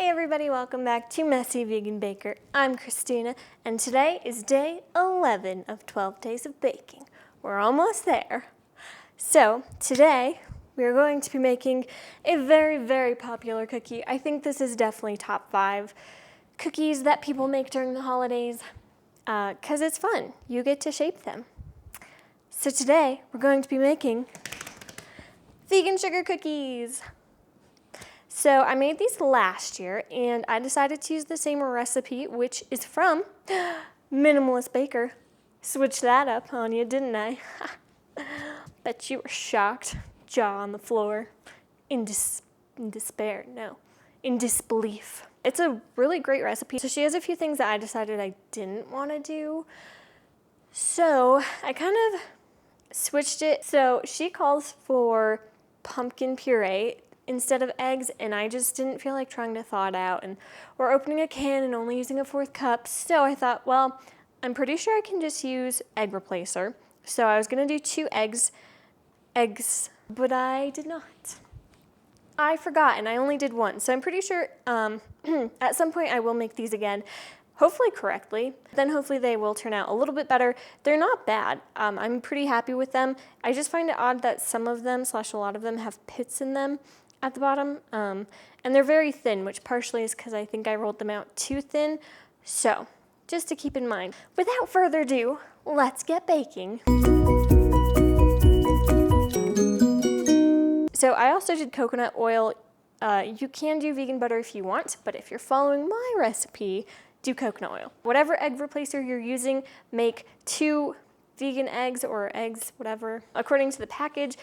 Hey everybody, welcome back to Messy Vegan Baker. I'm Christina, and today is day 11 of 12 days of baking. We're almost there. So today we're going to be making a very, very popular cookie. I think this is definitely top 5 cookies that people make during the holidays because it's fun. You get to shape them. So today we're going to be making vegan sugar cookies. So I made these last year, and I decided to use the same recipe, which is from Minimalist Baker. Switched that up on you, didn't I? Bet you were shocked, jaw on the floor, in disbelief. It's a really great recipe. So she has a few things that I decided I didn't want to do. So I kind of switched it. So she calls for pumpkin puree instead of eggs, and I just didn't feel like trying to thaw it out, and we're opening a can and only using a 1/4 cup, so I thought, well, I'm pretty sure I can just use egg replacer. So I was gonna do 2 eggs, but I did not. I forgot, and I only did 1, so I'm pretty sure at some point I will make these again, hopefully correctly. Then hopefully they will turn out a little bit better. They're not bad. I'm pretty happy with them. I just find it odd that some of them, / a lot of them, have pits in them at the bottom, and they're very thin, which partially is because I think I rolled them out too thin, so just to keep in mind. Without further ado, let's get baking. So I also did coconut oil. You can do vegan butter if you want, but if you're following my recipe, do coconut oil. Whatever egg replacer you're using, make 2 vegan eggs or eggs, whatever, according to the package.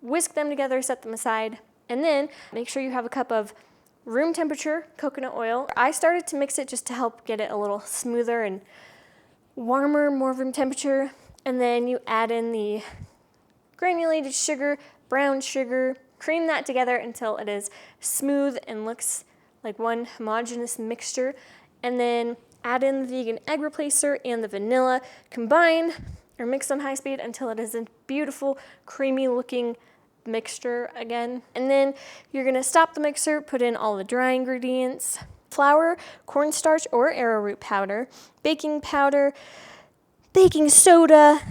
Whisk them together, set them aside. And then make sure you have a cup of room temperature coconut oil. I started to mix it just to help get it a little smoother and warmer, more room temperature. And then you add in the granulated sugar, brown sugar, cream that together until it is smooth and looks like one homogeneous mixture. And then add in the vegan egg replacer and the vanilla. Combine or mix on high speed until it is a beautiful, creamy looking mixture again. And then you're gonna stop the mixer, put in all the dry ingredients, flour, cornstarch or arrowroot powder, baking powder, baking soda,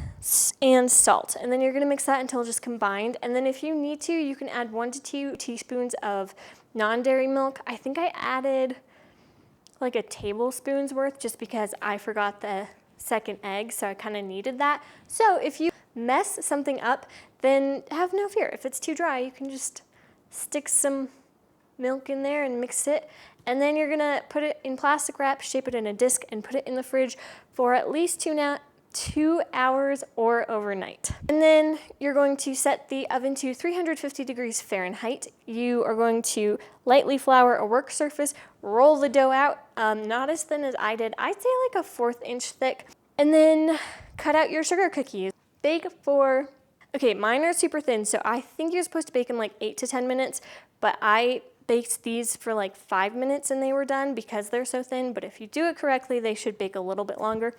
and salt. And then you're gonna mix that until it's just combined. And then if you need to, you can add 1 to 2 teaspoons of non-dairy milk. I think I added like a tablespoon's worth just because I forgot the second egg, so I kind of needed that. So if you mess something up, then have no fear. If it's too dry, you can just stick some milk in there and mix it. And then you're gonna put it in plastic wrap, shape it in a disc, and put it in the fridge for at least 2 hours or overnight. And then you're going to set the oven to 350 degrees Fahrenheit. You are going to lightly flour a work surface, roll the dough out, not as thin as I did. I'd say like a 1/4 inch thick. And then cut out your sugar cookies. Bake for, okay, mine are super thin, so I think you're supposed to bake in like 8 to 10 minutes, but I baked these for like 5 minutes and they were done because they're so thin, but if you do it correctly, they should bake a little bit longer.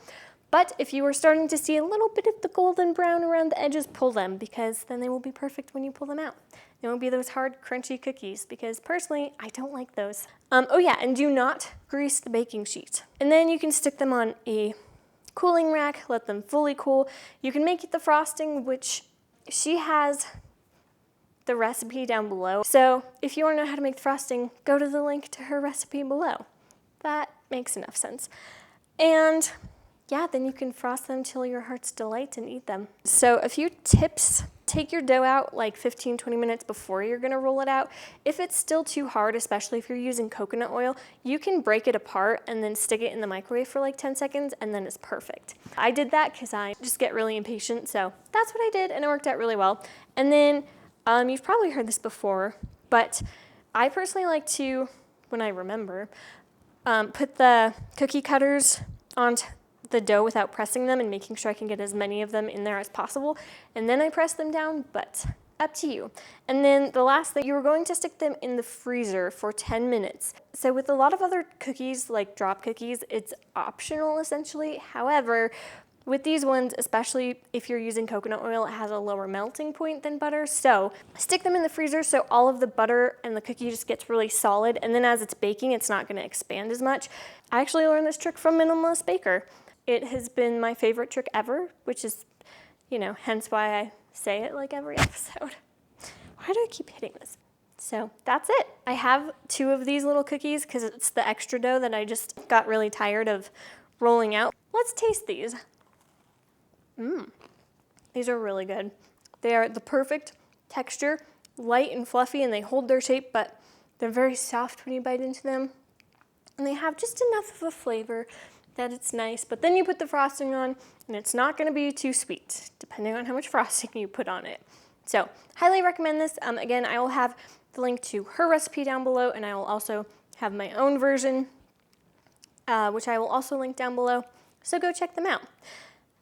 But if you are starting to see a little bit of the golden brown around the edges, pull them, because then they will be perfect when you pull them out. They won't be those hard, crunchy cookies, because personally, I don't like those. Oh yeah, and do not grease the baking sheet. And then you can stick them on a cooling rack, let them fully cool. You can make the frosting, which she has the recipe down below. So if you want to know how to make the frosting, go to the link to her recipe below. That makes enough sense. And yeah, then you can frost them till your heart's delight and eat them. So a few tips. Take your dough out like 15-20 minutes before you're gonna roll it out. If it's still too hard, especially if you're using coconut oil, you can break it apart and then stick it in the microwave for like 10 seconds and then it's perfect. I did that because I just get really impatient, so that's what I did and it worked out really well. And then you've probably heard this before, but I personally like to, when I remember, put the cookie cutters onto the dough without pressing them and making sure I can get as many of them in there as possible. And then I press them down, but up to you. And then the last thing, you were going to stick them in the freezer for 10 minutes. So with a lot of other cookies, like drop cookies, it's optional essentially. However, With these ones, especially if you're using coconut oil, it has a lower melting point than butter. So stick them in the freezer so all of the butter and the cookie just gets really solid. And then as it's baking, it's not gonna expand as much. I actually learned this trick from Minimalist Baker. It has been my favorite trick ever, which is, you know, hence why I say it like every episode. Why do I keep hitting this? So that's it. I have 2 of these little cookies because it's the extra dough that I just got really tired of rolling out. Let's taste these. These are really good. They are the perfect texture, light and fluffy, and they hold their shape, but they're very soft when you bite into them. And they have just enough of a flavor that it's nice, but then you put the frosting on and it's not gonna be too sweet, depending on how much frosting you put on it. So, highly recommend this. Again, I will have the link to her recipe down below, and I will also have my own version, which I will also link down below. So go check them out.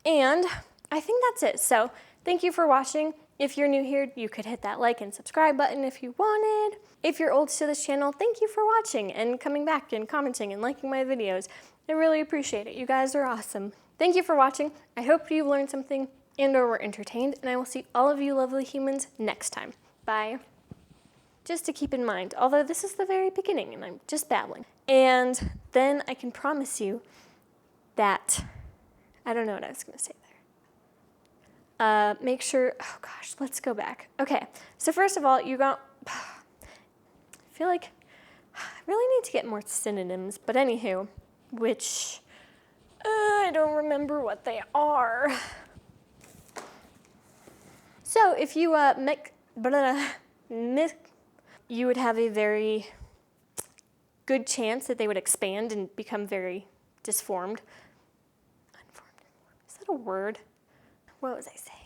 And I think that's it. So thank you for watching. If you're new here, you could hit that like and subscribe button if you wanted. If you're old to this channel, thank you for watching and coming back and commenting and liking my videos. I really appreciate it. You guys are awesome. Thank you for watching. I hope you learned something and or were entertained, and I will see all of you lovely humans next time. Bye. Just to keep in mind, although this is the very beginning and I'm just babbling, and then I can promise you that I don't know what I was going to say there. Make sure, oh gosh, let's go back. Okay, so first of all, I feel like I really need to get more synonyms, but anywho, which I don't remember what they are. So if you you would have a very good chance that they would expand and become very disformed. Unformed. Is that a word? What was I saying?